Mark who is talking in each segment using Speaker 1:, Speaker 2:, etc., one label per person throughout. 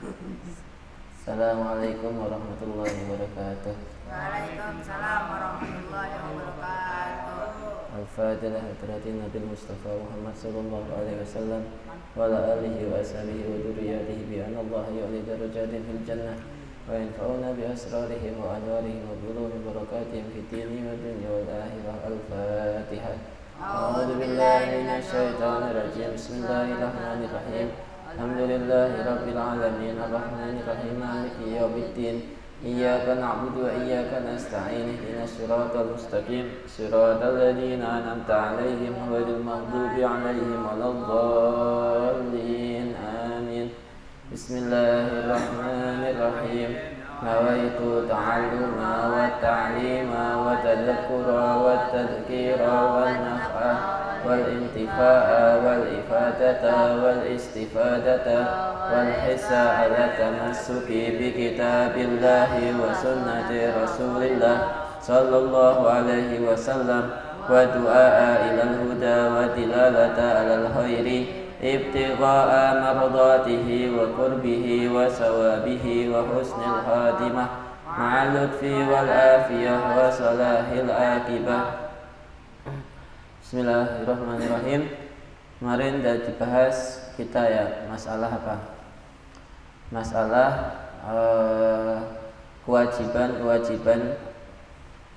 Speaker 1: Assalamualaikum warahmatullahi wabarakatuh.
Speaker 2: Waalaikumsalam warahmatullahi wabarakatuh.
Speaker 1: Al-Fatihah hadratin Nabi Mustafa Muhammad sallallahu alaihi wasallam wa ala alihi wa ashabihi wa dzurriyyatihi bi anna Allah yu'li darajatin fil jannah wa yanfa'una bi asrarihim wa anwarihim wa bi barakatihim fid dini wa dunya wal akhirah. Al-Fatihah. A'udzu billahi minasyaitonir rajim. Bismillahirrahmanirrahim. Alhamdulillahi rabbil alamin arrahmanir rahim maliki yaumiddin. Iyyaka na'budu wa iyyaka nasta'in ihdinas siratal mustaqim siratal ladzina an'amta 'alaihim ghairil maghdubi 'alaihim waladdallin. Amin. Bismillahirrahmanirrahim. Nawaitu ta'alluma wa ta'lima wa tadhakkura wa tadhkira wa naf'a wal intifa'a wal ifadata wal istifadata wal hissa ala tamassuki bi kitabillahi wa sunnati rasulillah sallallahu alaihi wasallam wa du'a ilal huda wa tilalata alal khairi ibtigha'a mardatihi wa qurbihi wa sawabihi wa husnil khatimah ma'al lutfi wal afiyah wa salahil akibah. Bismillahirrahmanirrahim. Kemarin sudah dibahas kita ya masalah apa? Masalah kewajiban-kewajiban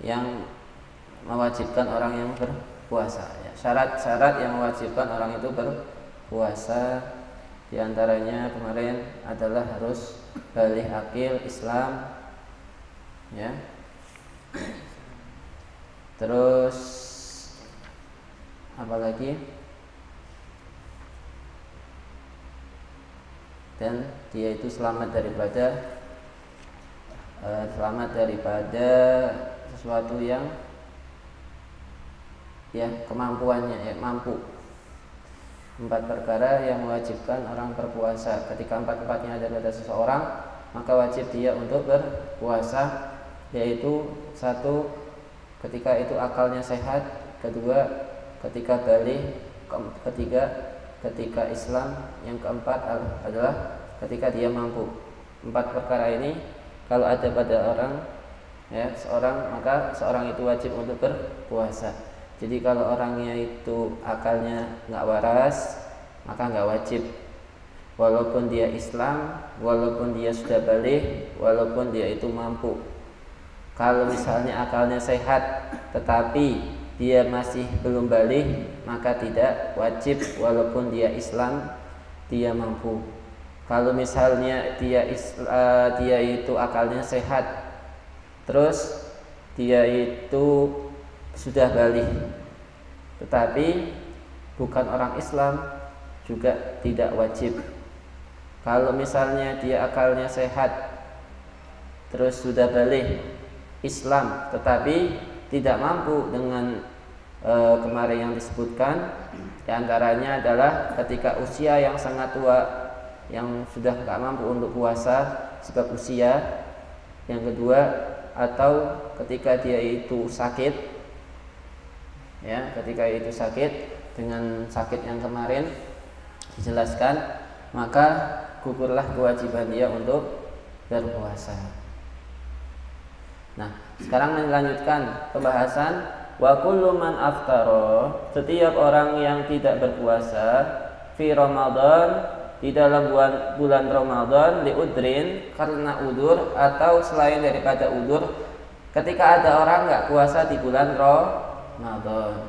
Speaker 1: yang mewajibkan orang yang berpuasa ya. Syarat-syarat yang mewajibkan orang itu berpuasa, di antaranya kemarin adalah harus baligh akil Islam ya. Terus apalagi, dan dia itu selamat daripada sesuatu yang ya kemampuannya ya mampu. 4 perkara yang mewajibkan orang berpuasa. Ketika 4-empatnya ada pada seseorang, maka wajib dia untuk berpuasa, yaitu 1, ketika itu akalnya sehat, 2, ketika baligh, 3, ketika Islam, yang 4 adalah ketika dia mampu. 4 perkara ini kalau ada pada orang ya seorang, maka seorang itu wajib untuk berpuasa. Jadi kalau orangnya itu akalnya nggak waras, maka nggak wajib. Walaupun dia Islam, walaupun dia sudah baligh, walaupun dia itu mampu. Kalau misalnya akalnya sehat tetapi dia masih belum baligh, maka tidak wajib walaupun dia Islam, dia mampu. Kalau misalnya dia itu akalnya sehat, terus dia itu sudah baligh tetapi bukan orang Islam, juga tidak wajib. Kalau misalnya dia akalnya sehat, terus sudah baligh Islam tetapi tidak mampu dengan kemarin yang disebutkan, diantaranya adalah ketika usia yang sangat tua, yang sudah tidak mampu untuk puasa sebab usia. Yang kedua, atau ketika dia itu sakit ya, ketika itu sakit dengan sakit yang kemarin dijelaskan, maka gugurlah kewajiban dia untuk berpuasa. Nah, sekarang melanjutkan pembahasan wa kullu man aftara, setiap orang yang tidak berpuasa fi Ramadan, di dalam bulan Ramadan, liudrin, karena udur atau selain daripada udur. Ketika ada orang nggak puasa di bulan Ramadan,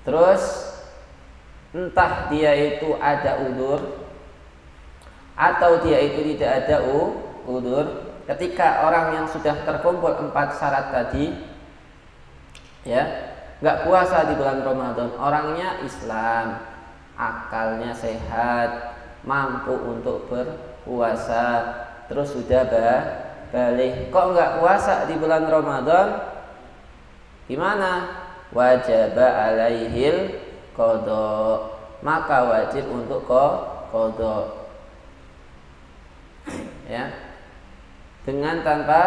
Speaker 1: terus entah dia itu ada udur atau dia itu tidak ada udur. Ketika orang yang sudah terkumpul 4 syarat tadi ya, nggak puasa di bulan Ramadan, orangnya Islam, akalnya sehat, mampu untuk berpuasa, terus sudah baligh, kok nggak puasa di bulan Ramadan, gimana? Wajib alaihil qada, maka wajib untuk qada ya, dengan tanpa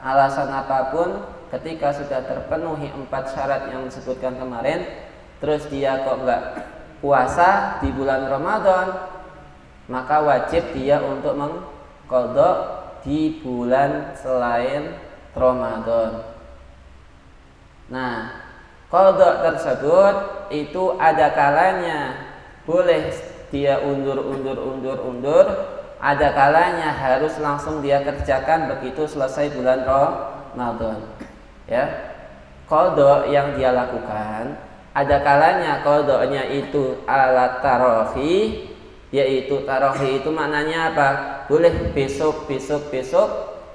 Speaker 1: alasan apapun. Ketika sudah terpenuhi 4 syarat yang disebutkan kemarin, terus dia kok nggak puasa di bulan Ramadan, maka wajib dia untuk qadha di bulan selain Ramadan. Nah, qadha tersebut itu ada kalanya boleh dia undur, ada kalanya harus langsung dia kerjakan begitu selesai bulan Ramadan. Ya. Qadha yang dia lakukan, ada kalanya qadhanya itu ala tarahi, yaitu tarahi itu maknanya apa? Boleh besok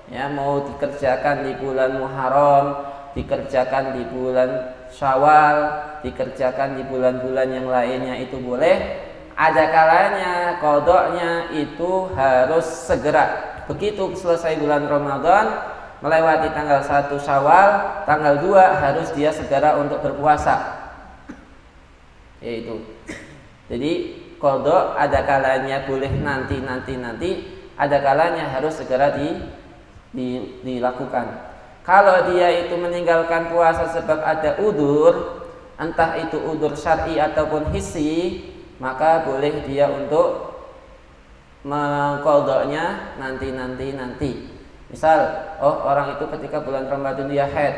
Speaker 1: ya, mau dikerjakan di bulan Muharram, dikerjakan di bulan Syawal, dikerjakan di bulan-bulan yang lainnya itu boleh. Ada kalanya qadhanya itu harus segera. Begitu selesai bulan Ramadan, melewati tanggal 1 Syawal, tanggal 2 harus dia segera untuk berpuasa. Yaitu. Jadi qadha ada kalanya boleh nanti, ada kalanya harus segera dilakukan. Kalau dia itu meninggalkan puasa sebab ada udzur, entah itu udzur syar'i ataupun hissi, maka boleh dia untuk mengqadhanya nanti. Misal, orang itu ketika bulan Ramadan dia haid.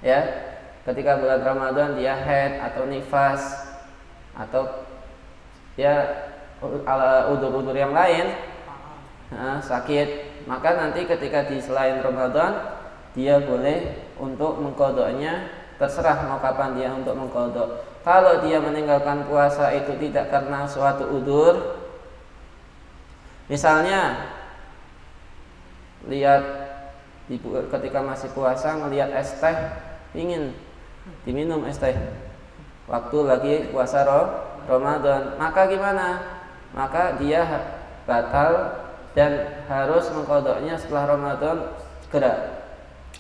Speaker 1: Ya. Ketika bulan Ramadan dia haid atau nifas atau ya udzur-udzur yang lain, sakit, maka nanti ketika di selain Ramadan dia boleh untuk mengqadhanya, terserah mau kapan dia untuk mengqadha. Kalau dia meninggalkan puasa itu tidak karena suatu udzur, misalnya lihat ketika masih puasa ngelihat es teh, ingin diminum es teh waktu lagi puasa Ramadan, maka gimana? Maka dia batal dan harus mengqadhanya setelah Ramadan segera.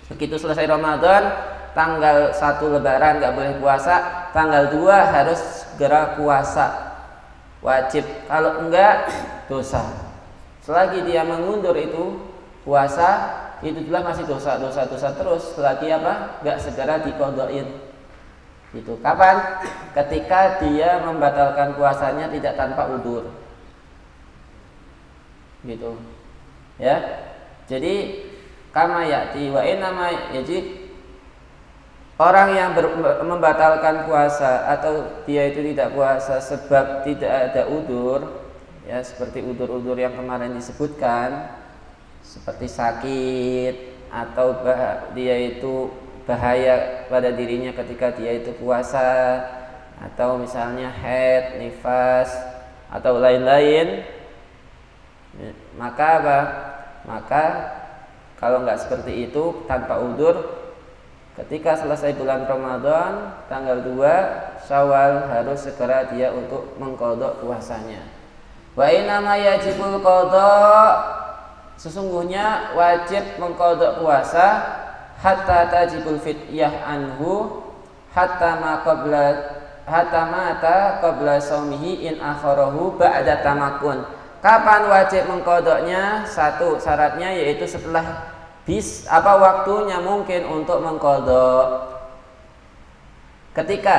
Speaker 1: Begitu selesai Ramadan, tanggal 1 Lebaran nggak boleh puasa, tanggal 2 harus segera puasa, wajib. Kalau enggak dosa. Selagi dia mengundur itu puasa, itu adalah masih dosa terus. Selagi apa? Nggak segera diqadhain. Itu kapan? Ketika dia membatalkan puasanya tidak tanpa udzur. Gitu. Ya. Jadi kama ya'ti wa inama yajib, orang yang membatalkan puasa atau dia itu tidak puasa sebab tidak ada udzur, ya seperti udzur-udzur yang kemarin disebutkan, seperti sakit atau dia itu bahaya pada dirinya ketika dia itu puasa, atau misalnya haid, nifas atau lain-lain, maka apa? Maka kalau nggak seperti itu tanpa udzur, ketika selesai bulan Ramadan tanggal 2 Syawal harus segera dia untuk mengqadha puasanya. Wa inama yajibul qadha, sesungguhnya wajib mengqadha puasa hatta tajibul fidyah anhu hatta mata qabla saumihi in akharahu ba'da tamakun. Kapan wajib mengqadhanya? Satu syaratnya yaitu setelah waktunya mungkin untuk mengqadha. Ketika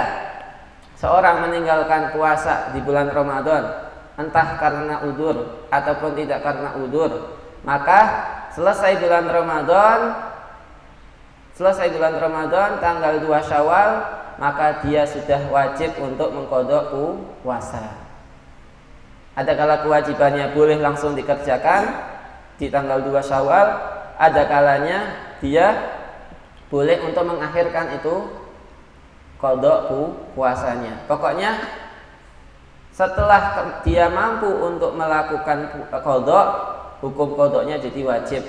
Speaker 1: seorang meninggalkan puasa di bulan Ramadan, entah karena udzur ataupun tidak karena udzur, maka selesai bulan Ramadan tanggal 2 Syawal, maka dia sudah wajib untuk mengqadha puasa. Ada kala kewajibannya boleh langsung dikerjakan di tanggal 2 Syawal, ada kalanya dia boleh untuk mengakhirkan itu qadha puasanya. Pokoknya setelah dia mampu untuk melakukan qadha, hukum qadhanya jadi wajib.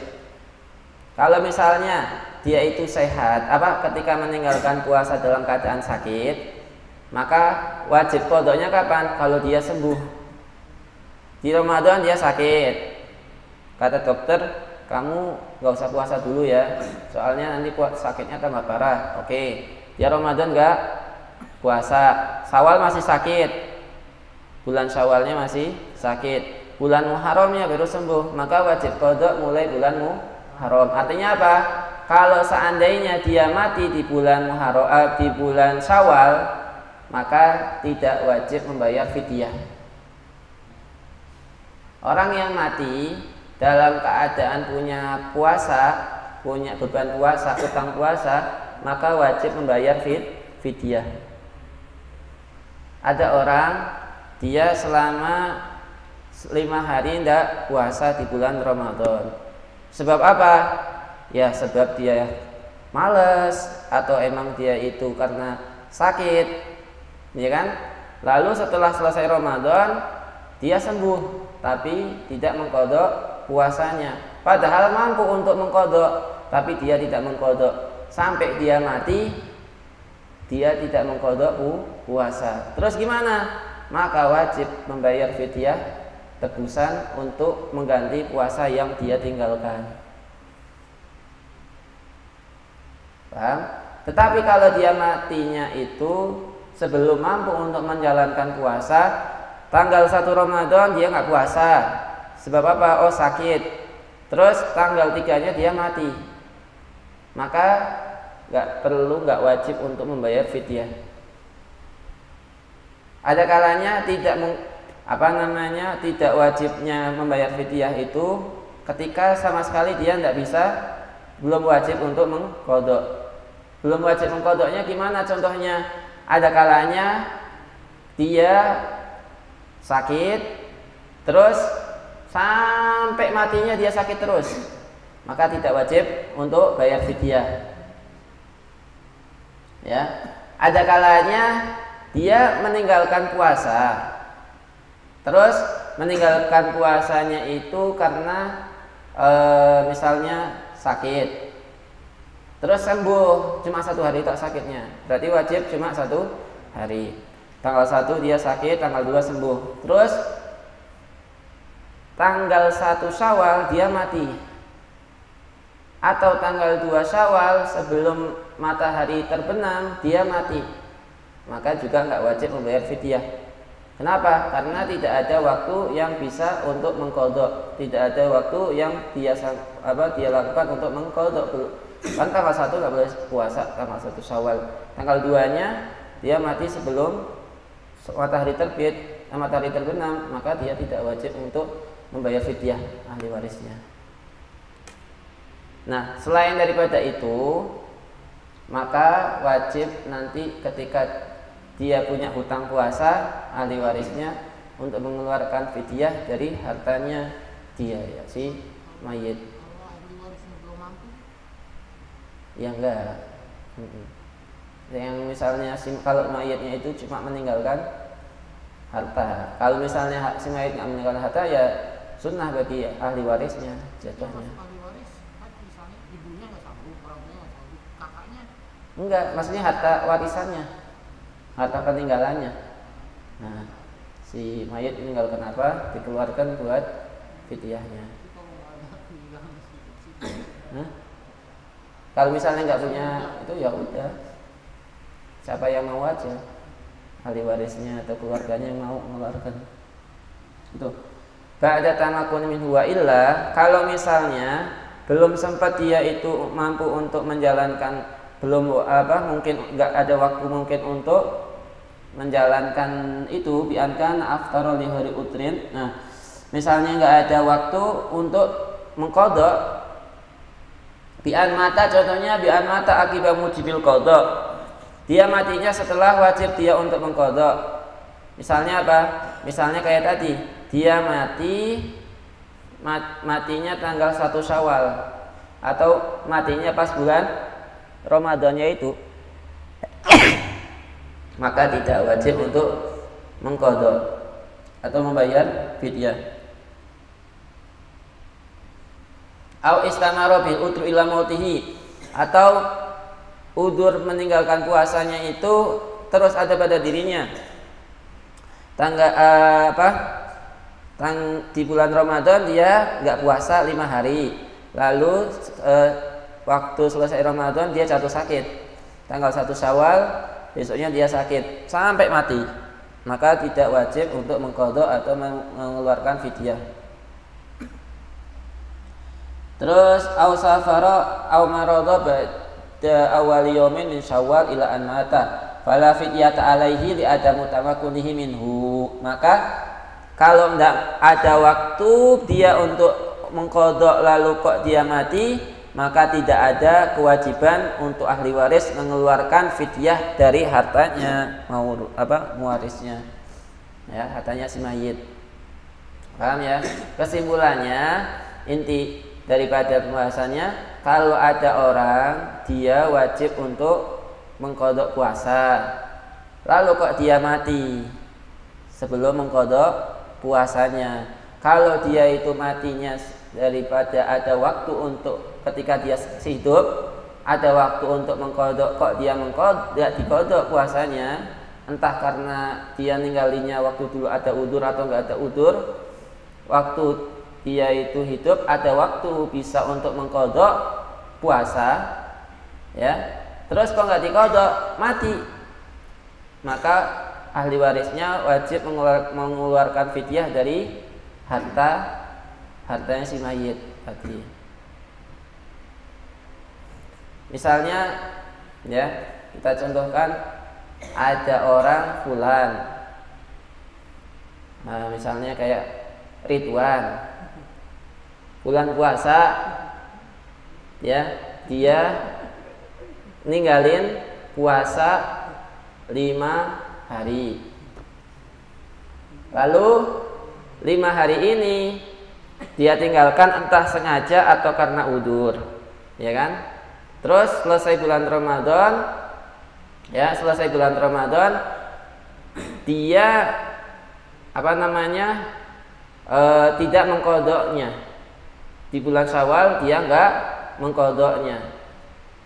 Speaker 1: Kalau misalnya dia itu sehat, ketika meninggalkan puasa dalam keadaan sakit, maka wajib qadhanya kapan? Kalau dia sembuh. Di Ramadan dia sakit, kata dokter, kamu gak usah puasa dulu ya, soalnya nanti sakitnya tambah parah. Oke, dia Ramadan gak puasa, Syawal masih sakit, bulan Syawalnya masih sakit, bulan Muharramnya baru sembuh, maka wajib qadha mulai bulan Muharram. Artinya apa? Kalau seandainya dia mati di bulan Muharram, di bulan Syawal, maka tidak wajib membayar fidyah. Orang yang mati dalam keadaan punya puasa, punya beban puasa, utang puasa, maka wajib membayar fidyah. Ada orang dia selama 5 hari tidak puasa di bulan Ramadan. Sebab apa? Ya sebab dia males atau emang dia itu karena sakit, ya kan? Lalu setelah selesai Ramadan dia sembuh, tapi tidak mengqadha puasanya. Padahal mampu untuk mengqadha, tapi dia tidak mengqadha. Sampai dia mati, dia tidak mengqadha puasa. Terus gimana? Maka wajib membayar fidyah tebusan untuk mengganti puasa yang dia tinggalkan. Paham? Tetapi kalau dia matinya itu sebelum mampu untuk menjalankan puasa, tanggal 1 Ramadan dia nggak puasa. Sebab apa? Oh sakit. Terus tanggal 3-nya dia mati. Maka nggak wajib untuk membayar fidyah. Ada kalanya tidak wajibnya membayar fidyah itu ketika sama sekali dia belum wajib untuk mengqadha. Belum wajib mengqadhanya gimana contohnya? Ada kalanya dia sakit terus sampai matinya dia sakit terus, maka tidak wajib untuk bayar fidyah. Ya, ada kalanya dia meninggalkan puasa. Terus meninggalkan puasanya itu karena misalnya sakit. Terus sembuh, cuma 1 hari tak sakitnya. Berarti wajib cuma 1 hari. Tanggal 1 dia sakit, tanggal 2 sembuh. Terus tanggal 1 Syawal dia mati. Atau tanggal 2 Syawal sebelum matahari terbenam dia mati. Maka juga nggak wajib membayar fidyah. Kenapa? Karena tidak ada waktu yang bisa untuk mengqadha. Tidak ada waktu yang dia lakukan untuk mengqadha. Kan tanggal 1 nggak boleh puasa, tanggal 1 Syawal. Tanggal 2-nya dia mati sebelum matahari terbit, matahari terbenam, maka dia tidak wajib untuk membayar fidyah ahli warisnya. Nah, selain daripada itu, maka wajib nanti ketika dia punya hutang puasa, ahli warisnya untuk mengeluarkan fidyah dari hartanya dia, ya, si mayit. Ya enggak. Yang misalnya kalau mayitnya itu cuma meninggalkan harta. Kalau misalnya si mayit nggak meninggalkan harta, ya sunnah bagi ahli warisnya jatuhnya. Enggak, maksudnya harta warisannya, harta peninggalannya. Nah, si mayit meninggalkan apa, dikeluarkan buat fidyahnya. Kalau misalnya nggak punya itu, ya udah, siapa yang mau aja, ahli warisnya atau keluarganya yang mau mengeluarkan. Itu. Ba'da tamakun min huwa illa, kalau misalnya belum sempat dia itu mampu untuk menjalankan, mungkin nggak ada waktu mungkin untuk menjalankan itu, biankan aftara li hari utrin. Nah, misalnya nggak ada waktu untuk mengqadha, bi'an mata, contohnya bi'an mata akibat mujibil qadha, dia matinya setelah wajib dia untuk mengqadha. Misalnya apa? Misalnya kayak tadi, dia matinya tanggal 1 Syawal, atau matinya pas bulan Ramadannya itu, maka tidak wajib untuk mengqadha atau membayar fidyah. Au istamara bil udru ila mautihi, atau udur meninggalkan puasanya itu terus ada pada dirinya. Di bulan Ramadan dia nggak puasa 5 hari, lalu waktu selesai Ramadan dia jatuh sakit, tanggal 1 Syawal besoknya dia sakit sampai mati, maka tidak wajib untuk mengqadha atau mengeluarkan fidyah. Terus au safara au marada ba'da awal yaumin min Syawal ila an mata fala fidyata alaihi li adamu tamakkunihi minhu, maka Kalau tidak ada waktu dia untuk mengqadha lalu kok dia mati, maka tidak ada kewajiban untuk ahli waris mengeluarkan fidyah dari hartanya mewarisnya, ya, hartanya si mayit. Paham ya? Kesimpulannya, inti daripada pembahasannya, kalau ada orang dia wajib untuk mengqadha puasa, lalu kok dia mati sebelum mengqadha puasanya. Kalau dia itu matinya daripada ada waktu untuk ketika dia hidup, ada waktu untuk mengqadha, kok dia diqadha puasanya, entah karena dia ninggalinya waktu dulu ada udzur atau enggak ada udzur. Waktu dia itu hidup ada waktu bisa untuk mengqadha puasa, ya. Terus kok enggak diqadha, mati, maka ahli warisnya wajib mengeluarkan fidyah dari hartanya si mayit tadi. Misalnya, ya, kita contohkan ada orang fulan, nah, misalnya kayak Ridwan, bulan puasa, ya, dia ninggalin puasa 5 hari. Lalu 5 hari ini dia tinggalkan entah sengaja atau karena udzur, ya kan? Terus selesai bulan Ramadan, ya, selesai bulan Ramadan dia tidak mengqadhanya. Di bulan Syawal dia enggak mengqadhanya.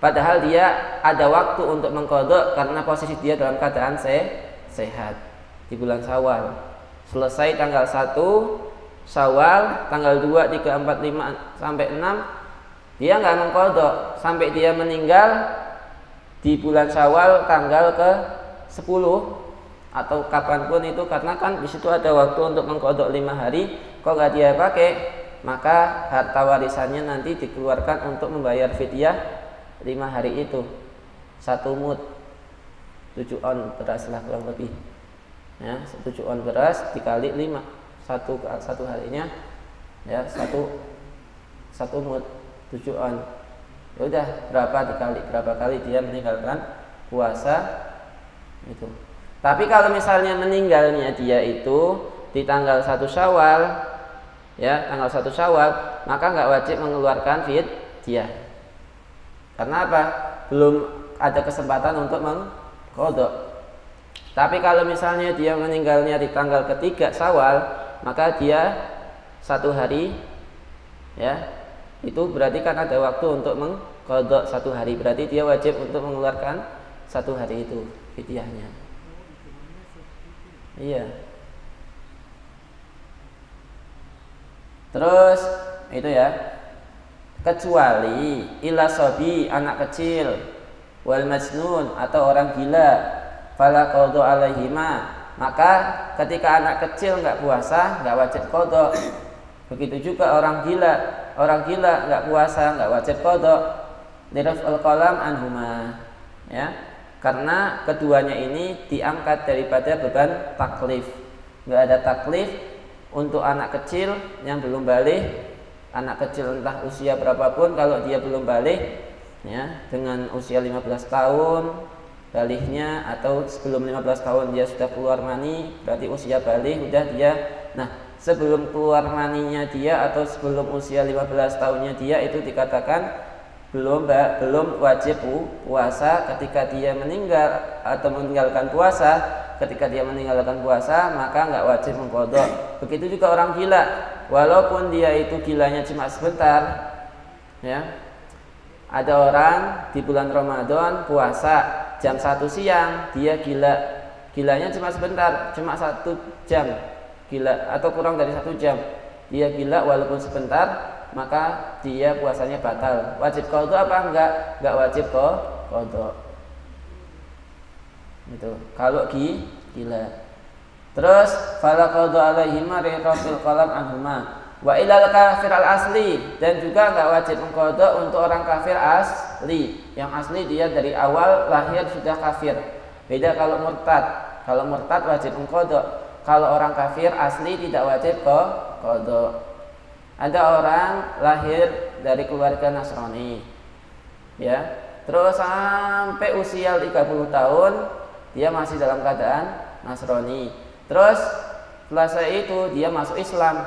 Speaker 1: Padahal dia ada waktu untuk mengqadha karena posisi dia dalam keadaan sehat. Di bulan Syawal selesai tanggal 1 Syawal, tanggal 2, 3, 4, 5 sampai 6 dia enggak mengqadha sampai dia meninggal di bulan Syawal tanggal ke 10 atau kapanpun itu, karena kan di situ ada waktu untuk mengqadha 5 hari, kok nggak dia pakai, maka harta warisannya nanti dikeluarkan untuk membayar fidyah 5 hari itu. 1 mud 7 on beras lah kurang lebih, ya, 7 on beras dikali 5, satu harinya, ya, 1 mud 7 on. Ya udah, berapa kali dia meninggalkan puasa itu. Tapi kalau misalnya meninggalnya dia itu di tanggal 1 Syawal, ya, tanggal 1 Syawal, maka nggak wajib mengeluarkan fidyah. Karena apa? Belum ada kesempatan untuk mengqadha. Tapi kalau misalnya dia meninggalnya di tanggal ketiga Syawal, maka dia 1 hari, ya, itu berarti kan ada waktu untuk mengqadha 1 hari. Berarti dia wajib untuk mengeluarkan 1 hari itu fidyahnya. Iya. Terus itu, ya, kecuali ila sobi, anak kecil, wal majnun, atau orang gila, fala qadha alaihima, maka ketika anak kecil nggak puasa nggak wajib qadha. Begitu juga orang gila nggak puasa nggak wajib qadha. Liraf'ul qalam anhuma, ya, karena keduanya ini diangkat daripada beban taklif. Nggak ada taklif untuk anak kecil yang belum balik. Anak kecil entah usia berapapun, kalau dia belum balik, ya, dengan usia 15 tahun baliknya, atau sebelum 15 tahun dia sudah keluar mani, berarti usia balik udah dia. Nah, sebelum keluar maninya dia atau sebelum usia 15 tahunnya dia itu dikatakan belum wajib puasa. Ketika dia meninggal atau meninggalkan puasa, maka nggak wajib mengqadha. Begitu juga orang gila, walaupun dia itu gilanya cuma sebentar, ya. Ada orang di bulan Ramadan puasa jam 1 siang, dia gilanya cuma sebentar, cuma 1 jam gila atau kurang dari 1 jam, dia gila walaupun sebentar, maka dia puasanya batal. Wajib qadha apa enggak? Enggak wajib qadha. Itu kalau gila. Terus fala qadha alaihim rafil qalam anhuma wa ilal kafir al asli, dan juga enggak wajib mengqadha untuk orang kafir asli. Yang asli dia dari awal lahir sudah kafir. Beda kalau murtad. Kalau murtad wajib mengqadha. Kalau orang kafir asli tidak wajib qada. Ada orang lahir dari keluarga Nasrani, ya, terus sampai usia 30 tahun dia masih dalam keadaan Nasrani. Terus selesai itu dia masuk Islam,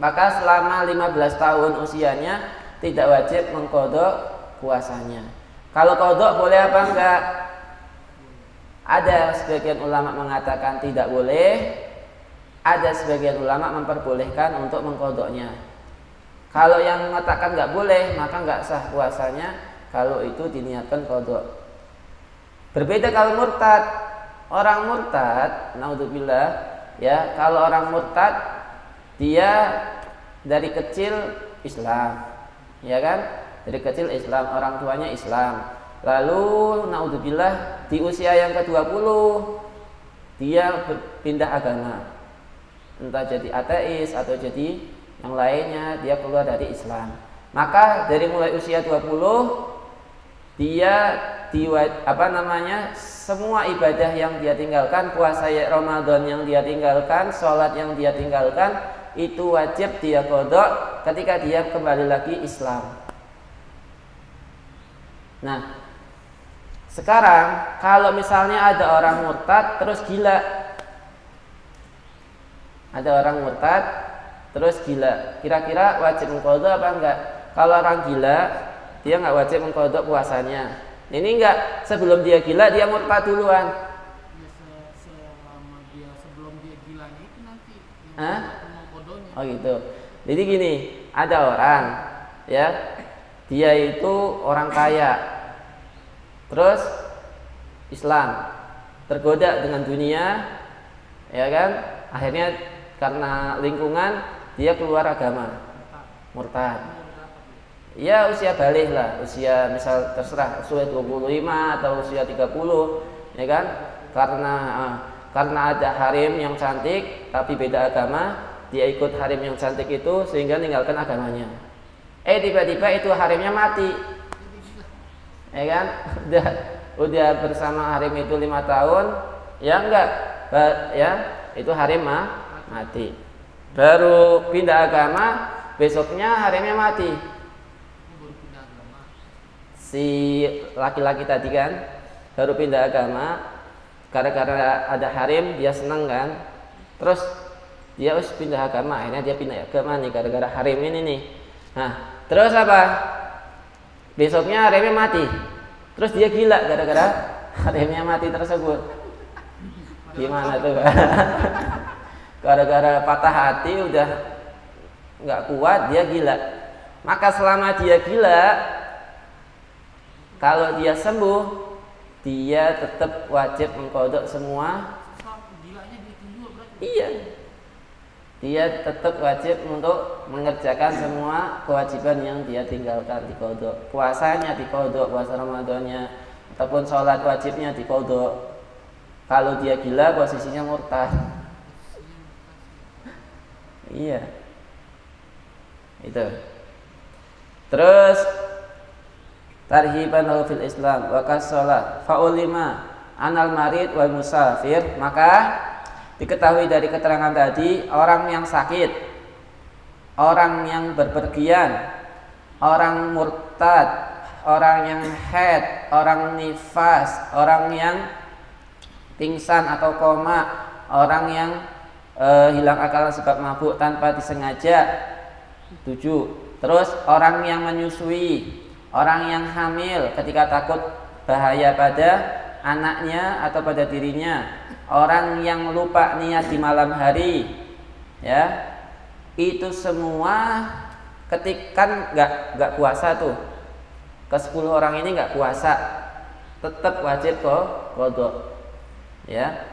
Speaker 1: maka selama 15 tahun usianya tidak wajib mengqada puasanya. Kalau qada boleh apa enggak? Ada sebagian ulama mengatakan tidak boleh, ada sebagian ulama memperbolehkan untuk mengqadanya. Kalau yang mengatakan nggak boleh, maka nggak sah puasanya kalau itu diniatkan qada. Berbeda kalau murtad. Orang murtad, naudzubillah, ya, kalau orang murtad dia dari kecil Islam, ya kan? Dari kecil Islam, orang tuanya Islam. Lalu naudzubillah di usia yang ke-20 dia pindah agama. Entah jadi ateis atau jadi yang lainnya, dia keluar dari Islam. Maka dari mulai usia 20 dia semua ibadah yang dia tinggalkan, puasa Ramadan yang dia tinggalkan, sholat yang dia tinggalkan, itu wajib dia qada ketika dia kembali lagi Islam. Nah, sekarang kalau misalnya ada orang murtad terus gila, ada orang murtad terus gila, kira-kira wajib mengqada apa enggak? Kalau orang gila dia nggak wajib mengqada puasanya. Ini enggak, sebelum dia gila dia murtad duluan.
Speaker 3: Selama dia sebelum dia gilanya itu nanti mengqadanya.
Speaker 1: Oh gitu. Jadi gini, ada orang, ya, dia itu orang kaya, terus Islam, tergoda dengan dunia, ya kan? Akhirnya karena lingkungan dia keluar agama, murtad. Ya usia balik lah, usia misal terserah usia 25 atau usia 30, ya kan? Karena ada harim yang cantik tapi beda agama, dia ikut harim yang cantik itu sehingga meninggalkan agamanya. Tiba-tiba itu harimnya mati, ya kan? Udah bersama harim itu 5 tahun, ya enggak, ya itu harim mati. Baru pindah agama, besoknya harimnya mati. Si laki-laki tadi kan baru pindah agama, gara-gara ada harim dia senang kan, terus dia harus pindah agama, akhirnya dia pindah agama nih gara-gara harim ini nih. Nah terus apa, besoknya harimnya mati, terus dia gila gara-gara harimnya mati tersebut. Gimana tuh kan? Gara-gara patah hati udah nggak kuat dia gila. Maka selama dia gila, kalau dia sembuh, dia tetap wajib mengqada semua. Iya, dia tetap wajib untuk mengerjakan semua kewajiban yang dia tinggalkan diqada. Puasanya diqada, puasa Ramadannya, ataupun sholat wajibnya diqada. Kalau dia gila, posisinya murtad. Iya, itu. Terus tarhiban lahu fil Islam wa kasolat faulima anal marid wal musafir, maka diketahui dari keterangan tadi orang yang sakit, orang yang berpergian, orang murtad, orang yang haid, orang nifas, orang yang pingsan atau koma, orang yang hilang akal sebab mabuk tanpa disengaja. 7. Terus orang yang menyusui, orang yang hamil ketika takut bahaya pada anaknya atau pada dirinya, orang yang lupa niat di malam hari, ya, itu semua ketika nggak puasa tuh, ke-10 orang ini nggak puasa, tetap wajib qada, ya.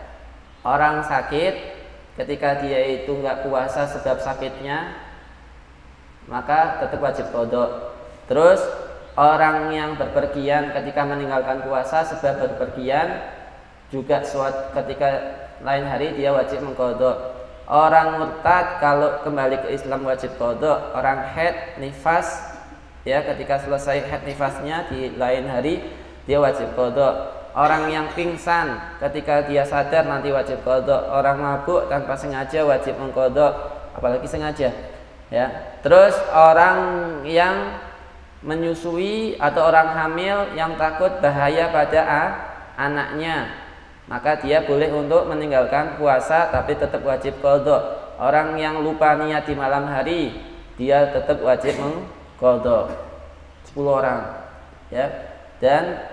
Speaker 1: Orang sakit ketika dia itu nggak puasa sebab sakitnya, maka tetap wajib qada. Terus orang yang berpergian ketika meninggalkan puasa sebab berpergian, juga ketika lain hari dia wajib mengqada. Orang murtad kalau kembali ke Islam wajib qada. Orang haid nifas, ya, ketika selesai haid nifasnya di lain hari dia wajib qada. Orang yang pingsan ketika dia sadar nanti wajib qadha. Orang mabuk tanpa sengaja wajib mengqadha, apalagi sengaja. Ya. Terus orang yang menyusui atau orang hamil yang takut bahaya pada anaknya, maka dia boleh untuk meninggalkan puasa tapi tetap wajib qadha. Orang yang lupa niat di malam hari, dia tetap wajib mengqadha. 10 orang. Ya. Dan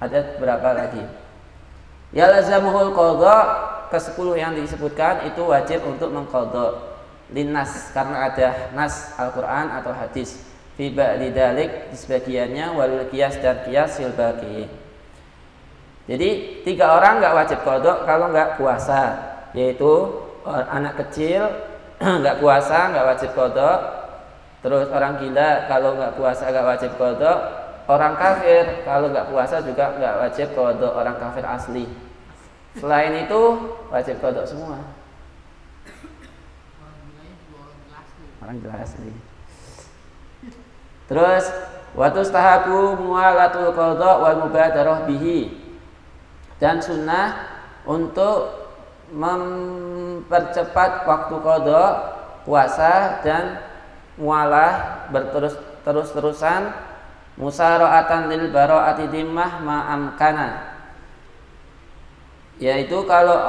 Speaker 1: ada berapa lagi? Ya lazamuhul qadha, ke-10 yang disebutkan itu wajib untuk mengqadha. Linnas, karena ada nas Al-Qur'an atau hadis. Fi ba'di dzalik, di sebagiannya wal qiyas dan qiyas sil baqi. Jadi 3 orang enggak wajib qadha kalau enggak puasa, yaitu anak kecil enggak puasa enggak wajib qadha. Terus orang gila kalau enggak puasa enggak wajib qadha. Orang kafir kalau enggak puasa juga enggak wajib qadha, orang kafir asli. Selain itu wajib qadha semua. Orang jelas nih. Terus watustahabu mualatul qadha wal mubadarah bihi. Dan sunnah untuk mempercepat waktu qadha puasa dan mualah berterus-terusan musara'atan lil bara'ati dimmah ma'amkana. Yaitu kalau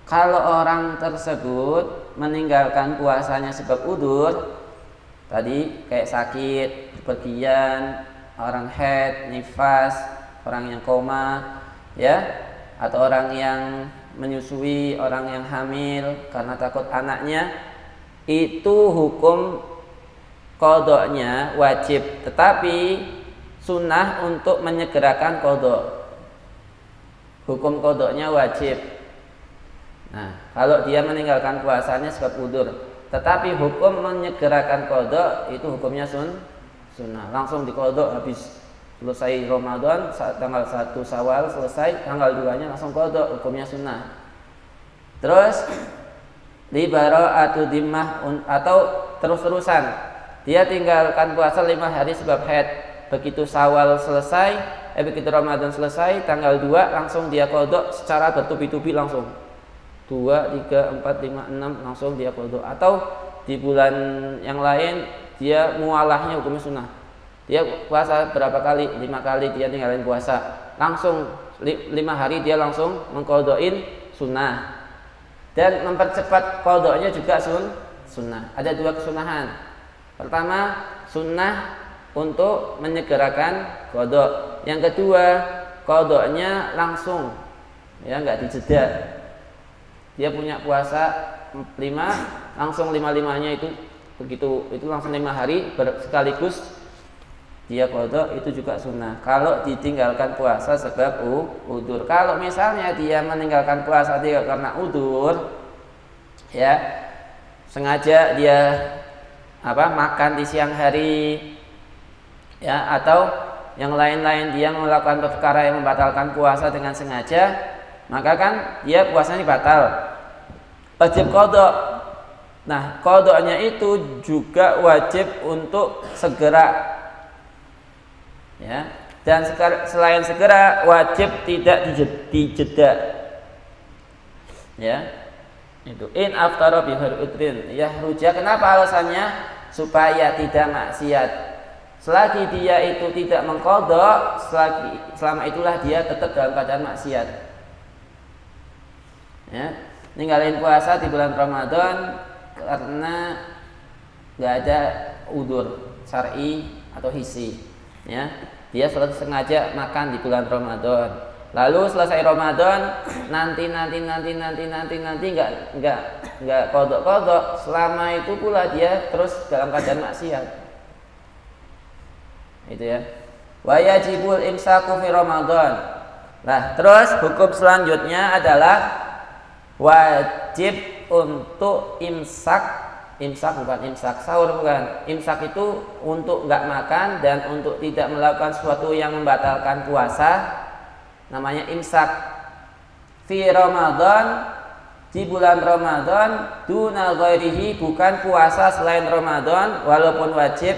Speaker 1: kalau orang tersebut meninggalkan puasanya sebab udzur, tadi kayak sakit, bepergian, orang haid, nifas, orang yang koma, ya, atau orang yang menyusui, orang yang hamil karena takut anaknya, itu hukum qadha-nya wajib, tetapi sunnah untuk menyegerakan qadha. Hukum qadha-nya wajib. Nah, kalau dia meninggalkan puasanya sebab udzur, tetapi hukum menyegerakan qadha itu hukumnya sunnah. Langsung diqadha habis selesai Ramadan, tanggal 1 Syawal selesai, tanggal 2-nya langsung qadha, hukumnya sunnah. Terus li bara'atu dimmah atau terus-terusan. Dia tinggalkan puasa 5 hari sebab haid. Begitu Syawal selesai, begitu Ramadan selesai, tanggal 2 langsung dia qadha secara bertubi-tubi langsung. 2, 3, 4, 5, 6 langsung dia qadha. Atau di bulan yang lain dia mualahnya hukumnya sunnah. Dia puasa berapa kali? 5 kali dia tinggalin puasa. Langsung 5 hari dia langsung mengqadhain sunnah. Dan mempercepat qadhanya juga sunnah. Ada 2 kesunahan. Pertama, sunnah untuk menyegerakan qadha. Yang kedua, qadhanya langsung. Ya, enggak dijeda. Dia punya puasa 5, langsung 5-5-nya itu begitu itu langsung 5 hari sekaligus dia qadha, itu juga sunnah. Kalau ditinggalkan puasa sebab udzur. Kalau misalnya dia meninggalkan puasa dia karena udzur, ya sengaja dia makan di siang hari, ya, atau yang lain-lain, dia melakukan perkara yang membatalkan puasa dengan sengaja, maka kan dia puasanya batal, wajib qadha. Nah, qadhanya itu juga wajib untuk segera, ya. Dan selain segera, wajib tidak dijeda, ya. Itu in aftara bi udrin, ya hujah. Kenapa alasannya? Supaya tidak maksiat. Selagi dia itu tidak mengqadha, selama itulah dia tetap dalam keadaan maksiat. Ya, ninggalin puasa di bulan Ramadan karena nggak ada udzur syar'i atau hissi, ya. Dia sudah sengaja makan di bulan Ramadan. Lalu selesai Ramadan nanti nggak qadha. Selama itu pula dia terus dalam keadaan maksiat. Itu ya. Wa yajibul imsaku fi Ramadan. Nah, terus hukum selanjutnya adalah wajib untuk imsak bukan imsak sahur, bukan. Imsak itu untuk nggak makan dan untuk tidak melakukan sesuatu yang membatalkan puasa, namanya imsak. Fi Ramadan, di bulan Ramadan, duna ghairihi, bukan puasa selain Ramadan, walaupun wajib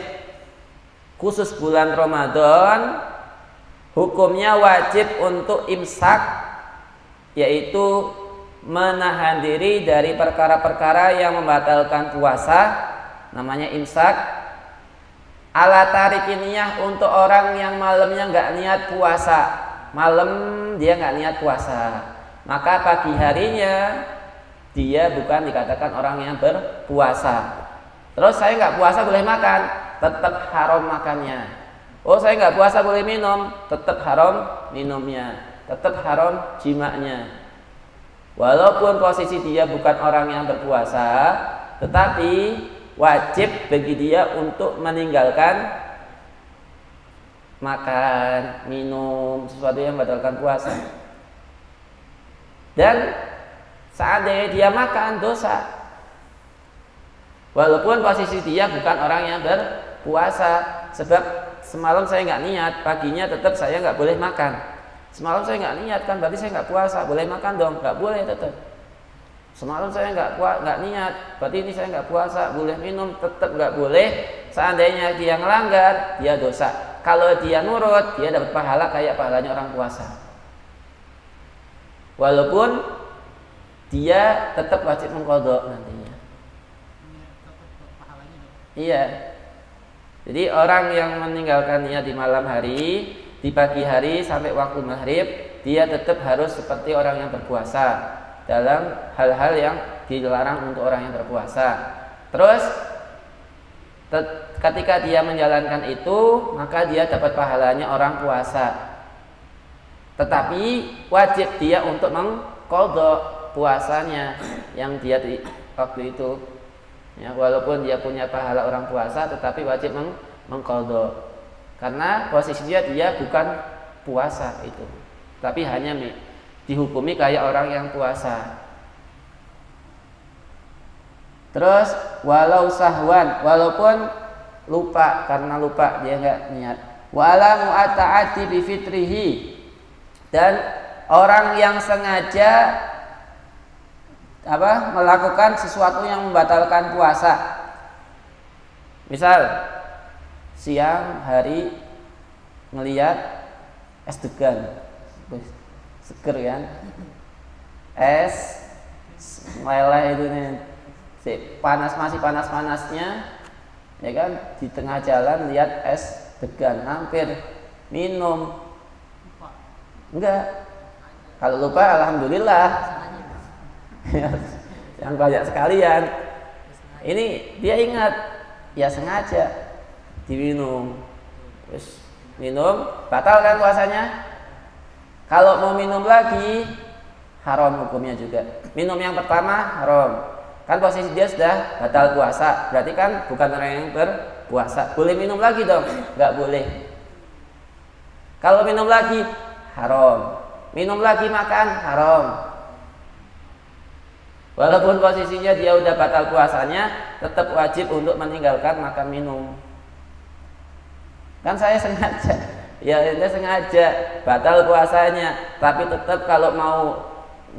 Speaker 1: khusus bulan Ramadan, hukumnya wajib untuk imsak, yaitu menahan diri dari perkara-perkara yang membatalkan puasa, namanya imsak. Ala tarikin niyah, untuk orang yang malamnya nggak niat puasa, malam dia nggak niat puasa, maka pagi harinya dia bukan dikatakan orang yang berpuasa. Terus saya nggak puasa boleh makan, tetap haram makannya. Oh saya nggak puasa boleh minum, tetap haram minumnya, tetap haram jimaknya. Walaupun posisi dia bukan orang yang berpuasa, tetapi wajib bagi dia untuk meninggalkan makan, minum, sesuatu yang membatalkan puasa. Dan seandainya dia makan, dosa. Walaupun posisi dia bukan orang yang berpuasa. Sebab semalam saya nggak niat, paginya tetap saya nggak boleh makan. Semalam saya nggak niat, kan berarti saya nggak puasa. Boleh makan dong? Nggak boleh tetap. Semalam saya nggak niat, berarti ini saya nggak puasa. Boleh minum? Tetap nggak boleh. Seandainya dia melanggar, dia dosa. Kalau dia nurut, dia dapat pahala kayak pahalanya orang puasa. Walaupun dia tetap wajib mengqadha nantinya. Iya. Jadi orang yang meninggalkan niat di malam hari, di pagi hari sampai waktu maghrib, dia tetap harus seperti orang yang berpuasa dalam hal-hal yang dilarang untuk orang yang berpuasa. Terus ketika dia menjalankan itu, maka dia dapat pahalanya orang puasa. Tetapi wajib dia untuk mengqadha puasanya yang dia di waktu itu. Ya, walaupun dia punya pahala orang puasa, tetapi wajib mengqadha. Karena posisinya dia bukan puasa itu, tapi hanya dihukumi kayak orang yang puasa. Terus walau sahwan, walaupun lupa, karena lupa dia nggak niat. Wala mu'ata'ati bi fitrihi, dan orang yang sengaja melakukan sesuatu yang membatalkan puasa. Misal siang hari melihat es degan, seger kan, es meleleh itu nih, masih panas-panasnya, ya kan, di tengah jalan lihat es degan, hampir minum. Enggak, kalau lupa alhamdulillah. Yang banyak sekalian. Ini dia ingat, ya sengaja diminum. Terus minum, batal kan puasanya? Kalau mau minum lagi, haram hukumnya juga. Minum yang pertama haram. Kan posisi dia sudah batal puasa, berarti kan bukan orang yang berpuasa. Boleh minum lagi dong? Nggak boleh. Kalau minum lagi haram. Minum lagi makan haram. Walaupun posisinya dia udah batal puasanya, tetap wajib untuk meninggalkan makan minum. Kan saya sengaja, ya dia sengaja batal puasanya, tapi tetap kalau mau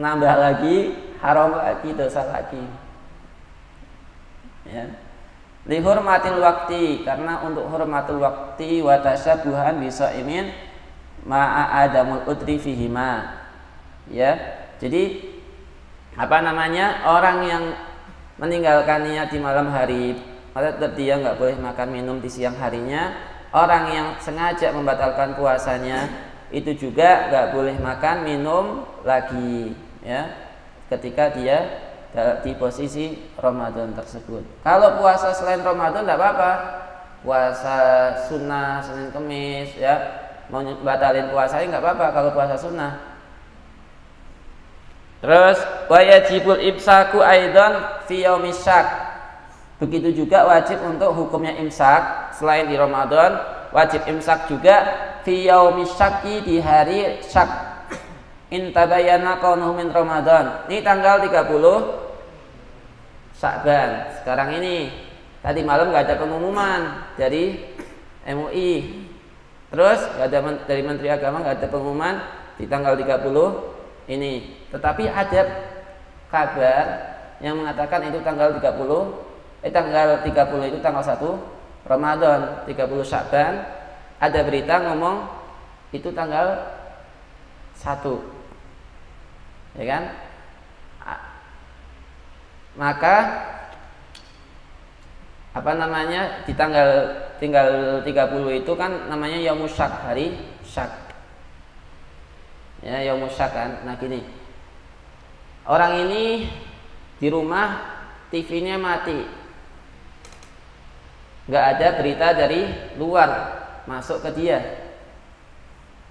Speaker 1: nambah lagi, haram lagi, dosa lagi. Ya. Lihurmatil wakti, karena untuk hormatul wakti wa tasyabuhan bisaimin ma'a adamul udri fihima. Ya. Jadi orang yang meninggalkan niat di malam hari, maka tetap dia nggak boleh makan minum di siang harinya. Orang yang sengaja membatalkan puasanya itu juga nggak boleh makan minum lagi, ya, ketika dia di posisi Ramadan tersebut. Kalau puasa selain Ramadan tidak apa-apa, puasa sunnah Senin Kemis, ya, mau batalin puasanya nggak apa-apa kalau puasa sunnah. Terus wajibul imsaku aidan fi yaumis syak. Begitu juga wajib untuk hukumnya imsak selain di Ramadan, wajib imsak juga fi yaumis syaki, di hari syak. In tabayyana kaunuhu min Ramadan. Ini tanggal 30 Sya'ban. Sekarang ini tadi malam enggak ada pengumuman dari MUI. Terus enggak ada dari Menteri Agama, enggak ada pengumuman di tanggal 30 ini. Tetapi ada kabar yang mengatakan itu tanggal 30 itu tanggal 1 Ramadan, 30 Sya'ban. Ada berita ngomong itu tanggal 1, ya kan? Maka apa namanya, di tinggal 30 itu kan namanya yaumus syak, hari syak. Ya, yaumus syak kan. Nah gini, orang ini di rumah TV-nya mati, nggak ada berita dari luar masuk ke dia.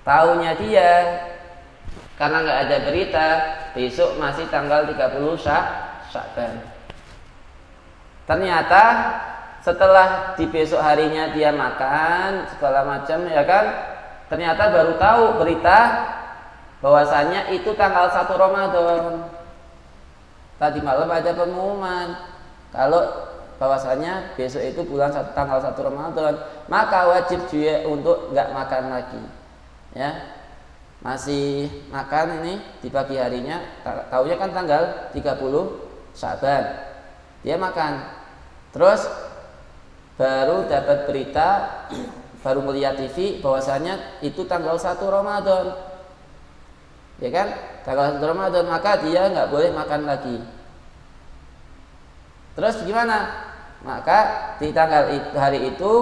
Speaker 1: Taunya dia karena nggak ada berita, besok masih tanggal 30 Sya'ban. Ternyata setelah di besok harinya dia makan segala macam, ya kan, ternyata baru tahu berita bahwasanya itu tanggal 1 Ramadan. Tadi malam ada pengumuman kalau bahwasanya besok itu tanggal 1 Ramadan, maka wajib dia untuk nggak makan lagi, ya. Masih makan ini di pagi harinya, taunya kan tanggal 30 Sya'ban, dia makan, terus baru dapat berita, baru melihat TV bahwasanya itu tanggal 1 Ramadan, ya kan, tanggal 1 Ramadan, maka dia nggak boleh makan lagi. Terus gimana? Maka di hari itu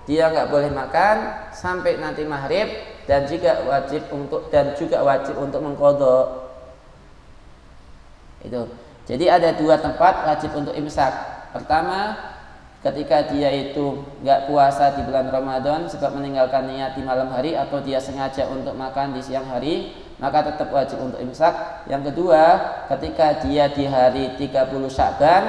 Speaker 1: dia nggak boleh makan sampai nanti maghrib, dan juga wajib untuk mengqadha. Itu. Jadi ada 2 tempat wajib untuk imsak. Pertama, ketika dia itu nggak puasa di bulan Ramadan sebab meninggalkan niat di malam hari, atau dia sengaja untuk makan di siang hari, maka tetap wajib untuk imsak. Yang kedua, ketika dia di hari 30 Sya'ban,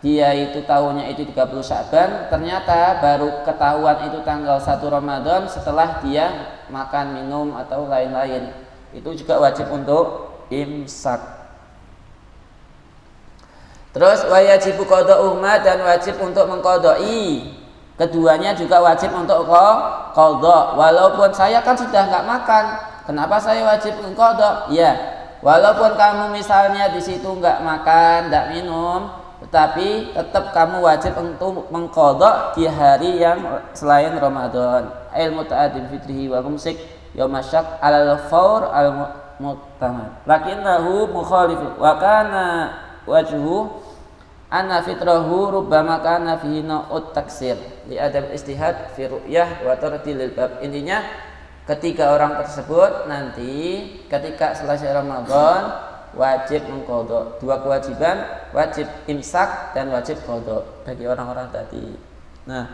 Speaker 1: dia itu tahunya itu 30 Sya'ban, ternyata baru ketahuan itu tanggal 1 Ramadan setelah dia makan, minum atau lain-lain, itu juga wajib untuk imsak. Terus wajibu qada'uhuma, dan wajib untuk mengqada'i. Keduanya juga wajib untuk qada. Walaupun saya kan sudah nggak makan, kenapa saya wajib mengqada? Ya, walaupun kamu misalnya di situ nggak makan, nggak minum, tetapi tetap kamu wajib untuk mengqada di hari yang selain Ramadan. Al muta'addid fitrihi wa mumsik yaumasyak alal faur al mu'tamad. Lakinnahu mukhalif wa kana wajhu anna fitrahu rubbama kana fihi na'ut taksir li adab istihad fi ru'yah wa tardilil bab. Intinya ketiga orang tersebut nanti ketika selesai Ramadan wajib mengqadha. 2 kewajiban, wajib imsak dan wajib qadha bagi orang-orang tadi. Nah,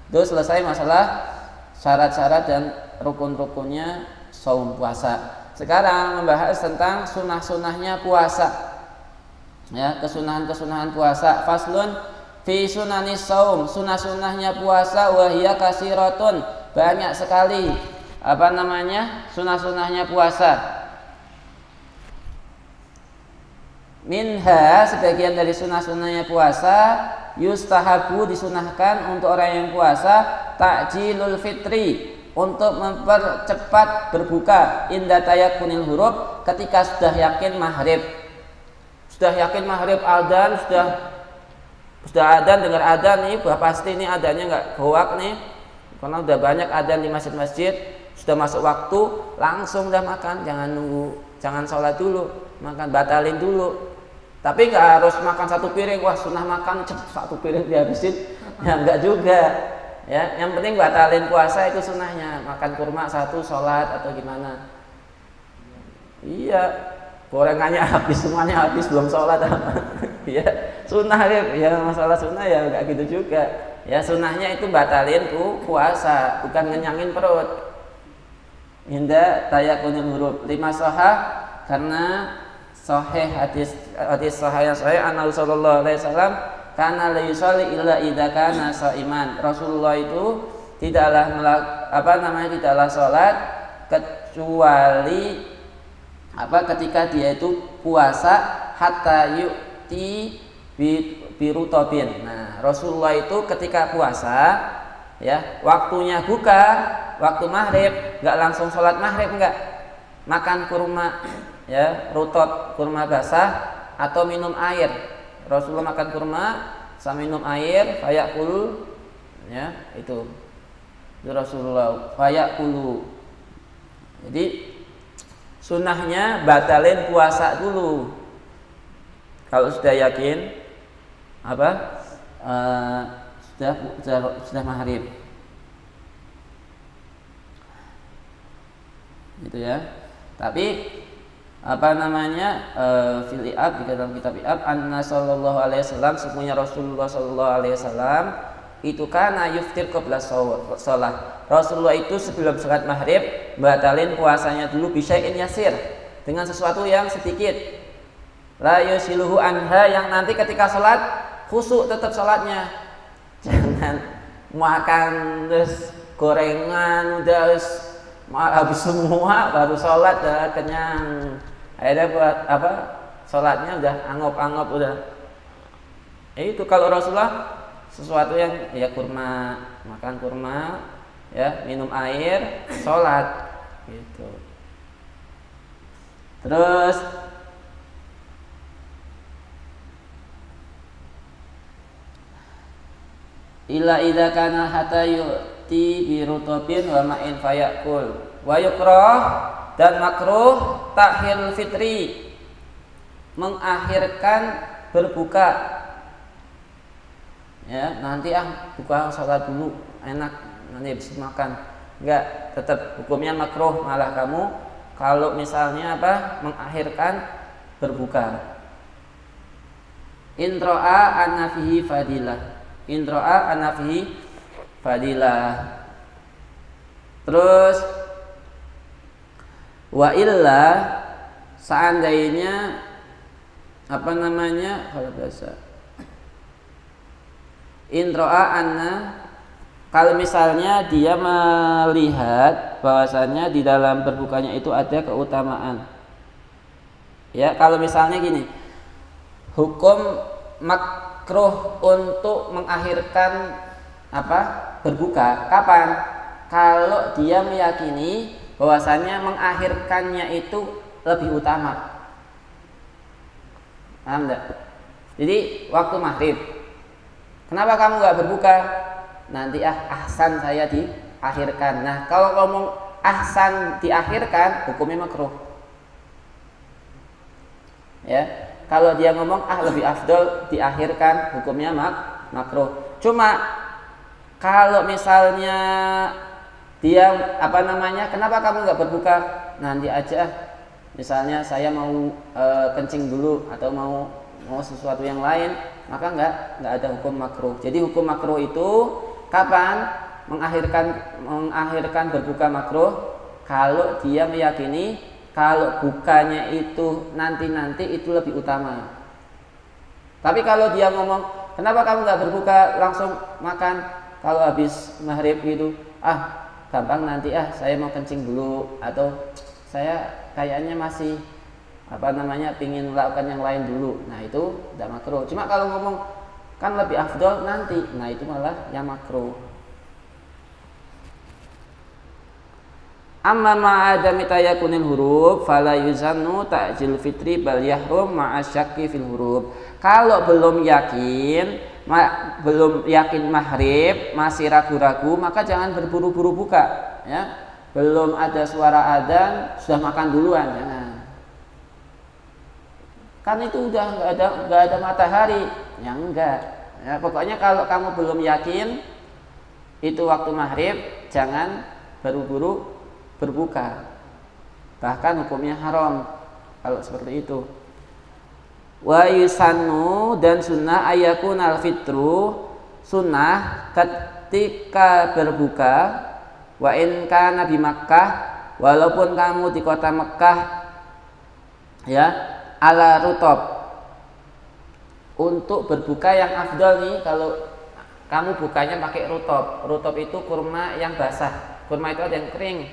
Speaker 1: itu selesai masalah syarat-syarat dan rukun-rukunnya saum puasa. Sekarang membahas tentang sunah-sunahnya puasa. Ya, kesunahan-kesunahan puasa. Faslun fi sunanis saum, sunah-sunahnya puasa, wahia kasiratun, banyak sekali apa namanya sunah-sunahnya puasa. Minha, sebagian dari sunah-sunahnya puasa, yustahabu, disunahkan untuk orang yang puasa, ta'jilul fitri, untuk mempercepat berbuka, inda tayakunil huruf, ketika sudah yakin maghrib. Sudah yakin maghrib adzan, sudah adzan, dengar adzan nih, pasti ini adzannya nggak hoak nih, karena udah banyak adzan di masjid-masjid, sudah masuk waktu, langsung udah makan, jangan nunggu, jangan sholat dulu, makan, batalin dulu. Tapi nggak harus makan 1 piring, wah sunnah makan cepat 1 piring dihabisin, ya nggak juga. Ya, yang penting batalin puasa itu sunnahnya, makan kurma 1, sholat atau gimana. Iya. Gorengannya habis, semuanya habis, belum sholat ya, sunnah ya, masalah sunnah ya enggak gitu juga. Ya, sunnahnya itu batalin puasa, bukan ngenyangin perut. Inda tayakunil huruf lima sahah, karena sahih hadis sahih yang sahih anna sallallahu alaihi wasallam kana la yusalli illa idza kana shaiman. Rasulullah itu tidaklah tidaklah sholat kecuali ketika dia itu puasa, hatta yu'ti birutobin. Nah, Rasulullah itu ketika puasa, ya, waktunya buka, waktu maghrib, nggak langsung sholat maghrib, nggak, makan kurma, ya, rutob, kurma basah, atau minum air. Rasulullah makan kurma sama minum air, fayakul, ya, itu Rasulullah fayakulu. Jadi sunnahnya batalin puasa dulu. Kalau sudah yakin apa sudah maghrib, gitu ya. Tapi apa namanya fil i'ab di dalam kitab i'ab anna sallallahu alaihi wasallam semuanya Rasulullah sallallahu alaihi wasallam itu kana yuftir qabla shalah. Rasulullah itu sebelum salat maghrib batalin puasanya dulu bisyai'in yasir, dengan sesuatu yang sedikit. La yusiluhu anha, yang nanti ketika salat khusuk tetap salatnya. Jangan makan terus gorengan udah habis semua baru salat udah kenyang. Akhirnya buat apa? Salatnya udah angop-angop udah. Itu kalau Rasulullah sesuatu yang ya kurma, makan kurma, ya minum air, salat gitu. Terus ila idza kana hatta yu'ti bi rutubin wa ma'in fayakul wa yukrah, dan makruh takhirul fitri, mengakhirkan berbuka. Ya, nanti buka salat dulu, enak nanti habis makan. Enggak, tetap hukumnya makruh, malah kamu kalau misalnya apa? Mengakhirkan berbuka. Intro'a anafihi fadilah. Intro'a anafihi fadilah. Terus wa illa, seandainya apa namanya kalau bahasa intro'a anna, kalau misalnya dia melihat bahwasanya di dalam berbukanya itu ada keutamaan. Ya, kalau misalnya gini, hukum makruh untuk mengakhirkan apa? Berbuka kapan? Kalau dia meyakini bahwasanya mengakhirkannya itu lebih utama. Paham enggak? Jadi waktu maghrib, kenapa kamu nggak berbuka? Nanti ahsan saya diakhirkan. Nah, kalau ngomong ahsan diakhirkan, hukumnya makruh. Ya, kalau dia ngomong lebih afdol diakhirkan, hukumnya makruh. Cuma kalau misalnya dia apa namanya, kenapa kamu nggak berbuka? Nanti aja. Misalnya saya mau kencing dulu atau mau sesuatu yang lain, maka nggak ada hukum makruh. Jadi hukum makruh itu kapan? Mengakhirkan berbuka makruh kalau dia meyakini kalau bukanya itu nanti itu lebih utama. Tapi kalau dia ngomong, kenapa kamu nggak berbuka langsung makan? Kalau habis maghrib gitu, gampang nanti saya mau kencing dulu, atau saya kayaknya masih apa namanya pingin melakukan yang lain dulu. Nah itu tidak makruh. Cuma kalau ngomong kan lebih afdol nanti, nah itu malah yang makruh. Amma ma'adami tayakunil huruf fala yuzannu ta'jil fitri bal yahrum ma'asyakki fil huruf. Kalau belum yakin maghrib, masih ragu-ragu, maka jangan berburu-buru buka, ya. Belum ada suara adzan sudah makan duluan, jangan. Kan itu udah nggak ada matahari, ya enggak. Ya, pokoknya kalau kamu belum yakin itu waktu maghrib, jangan buru-buru berbuka. Bahkan hukumnya haram kalau seperti itu. Wa yusannu, dan sunnah ayakun al-fitru, sunnah ketika berbuka, wa in kana bi Makkah, walaupun kamu di kota Mekkah, ya, ala rutob, untuk berbuka yang afdal nih kalau kamu bukanya pakai rutob. Rutob itu kurma yang basah. Kurma itu ada yang kering.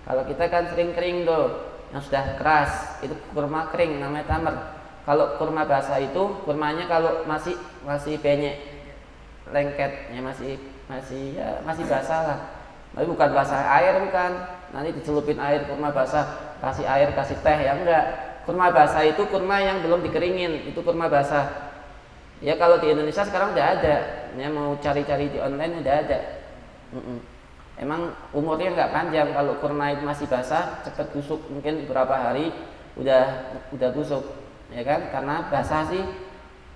Speaker 1: Kalau kita kan sering kering tuh, yang sudah keras itu kurma kering, namanya tamar. Kalau kurma basah itu kurmanya kalau masih penyek, lengket, ya masih basah lah. Tapi bukan basah air, bukan. Nanti dicelupin air kurma basah, kasih air, kasih teh, ya enggak. Kurma basah itu kurma yang belum dikeringin, itu kurma basah. Ya kalau di Indonesia sekarang udah ada, ya mau cari-cari di online udah ada. Emang umurnya nggak panjang. Kalau kurma itu masih basah, cepat busuk, mungkin beberapa hari udah busuk, ya kan? Karena basah sih.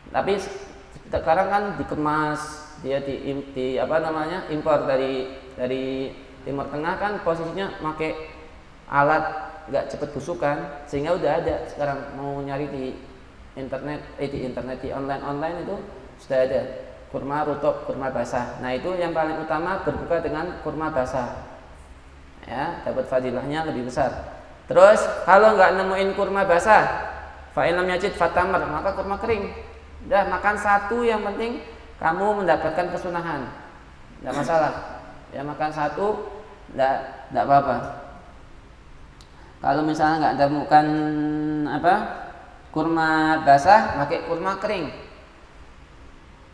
Speaker 1: Tapi sekarang kan dikemas, dia di apa namanya, impor dari Timur Tengah, kan posisinya pakai alat nggak cepet busukan, sehingga udah ada sekarang. Mau nyari di internet di online itu sudah ada kurma rutop, kurma basah. Nah itu yang paling utama, berbuka dengan kurma basah, ya, dapat fadilahnya lebih besar. Terus kalau nggak nemuin kurma basah, fa'ilam yajid fatamar, maka kurma kering. Udah makan satu, yang penting kamu mendapatkan kesunahan, nggak masalah. Ya makan satu, nggak apa-apa. Kalau misalnya nggak temukan kurma basah, pakai kurma kering.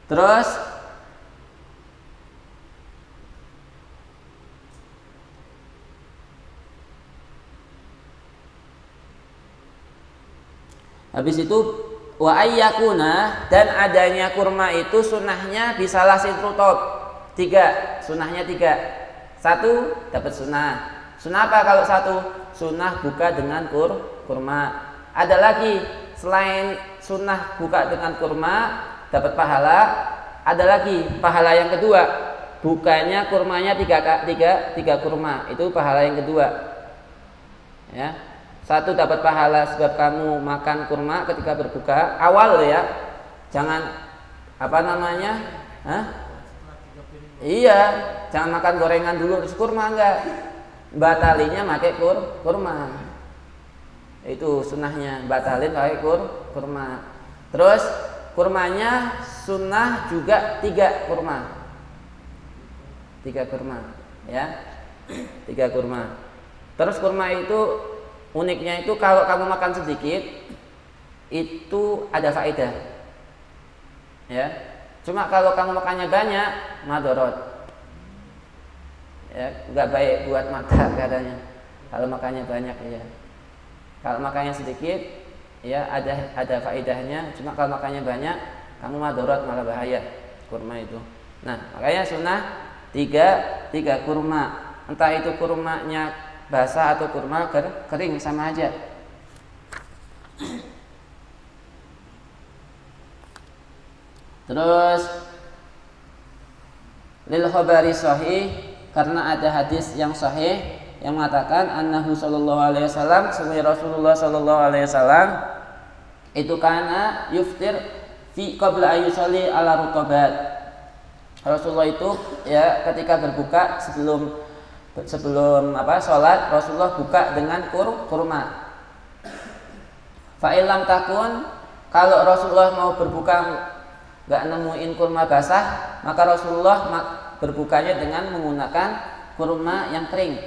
Speaker 1: Terus habis itu wa ayyakuna, dan adanya kurma itu sunnahnya bisalah sitrutob. 3 sunnahnya 3. 1 dapat sunnah. Sunnah apa kalau 1? Sunnah buka dengan kurma. Ada lagi selain sunnah buka dengan kurma dapat pahala, ada lagi pahala yang kedua, bukanya kurmanya 3 kurma, itu pahala yang kedua, ya. 1 dapat pahala sebab kamu makan kurma ketika berbuka awal, ya, jangan iya, jangan makan gorengan dulu terus kurma, enggak, batalinya pakai kurma, itu sunnahnya, batalin pakai kurma. Terus kurmanya sunnah juga 3 kurma. 3 kurma, ya. 3 kurma. Terus kurma itu uniknya itu kalau kamu makan sedikit itu ada faedah, ya. Cuma kalau kamu makannya banyak, madorot, ya, nggak baik buat mata katanya. Kalau makannya banyak, ya. Kalau makannya sedikit, ya ada faedahnya. Cuma kalau makannya banyak, kamu madorot, malah bahaya kurma itu. Nah makanya sunnah 3 kurma. Entah itu kurmanya basah atau kurma kering, sama aja. Terus lil khabari sahih, karena ada hadis yang sahih yang mengatakan annahu sallallahu alaihi wasallam, sesungguhnya Rasulullah sallallahu alaihi wasallam itu kana yuftir fi qabla ayyusalli ala rutobat. Rasulullah itu, ya, ketika berbuka sebelum sholat, Rasulullah buka dengan kurma. Fa illam takun, kalau Rasulullah mau berbuka nggak nemuin kurma basah, maka Rasulullah berbukanya dengan menggunakan kurma yang kering.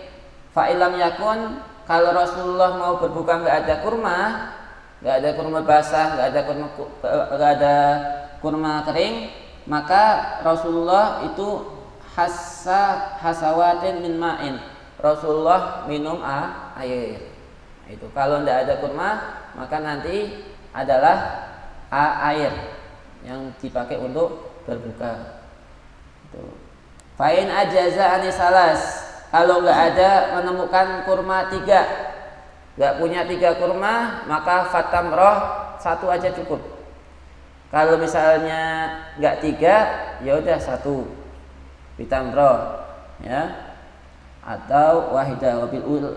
Speaker 1: Fa illam yakun, kalau Rasulullah mau berbuka nggak ada kurma basah, nggak ada kurma kering, maka Rasulullah itu hasawatin min ma'in, Rasulullah minum air. Itu kalau tidak ada kurma, maka nanti adalah air yang dipakai untuk berbuka. Fa'in ajaza anisalas, kalau nggak ada menemukan kurma 3, nggak punya 3 kurma, maka fatamroh 1 aja cukup. Kalau misalnya nggak 3, ya udah 1 bitamroh, ya, atau wahidah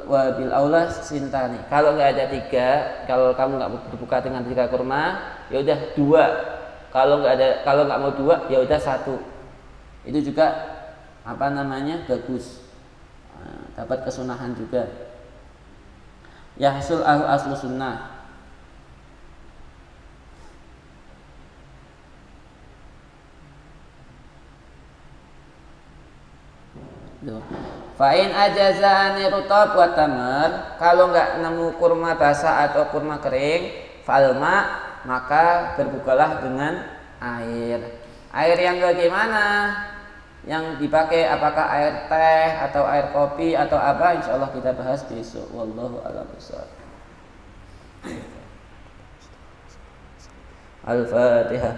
Speaker 1: wabil aula sintani. Kalau nggak ada 3, kalau kamu nggak berbuka dengan 3 kurma, ya udah 2. Kalau nggak mau 2, ya udah 1. Itu juga bagus, dapat kesunahan juga. Yahsul aslu sunnah. Fa'in ajazani rutab wa tamar, kalau nggak nemu kurma basah atau kurma kering, falma, maka berbukalah dengan air. Air yang bagaimana? Yang dipakai apakah air teh atau air kopi atau apa? Insya Allah kita bahas besok. Wallahu a'lam bishawab. Al-Fatihah.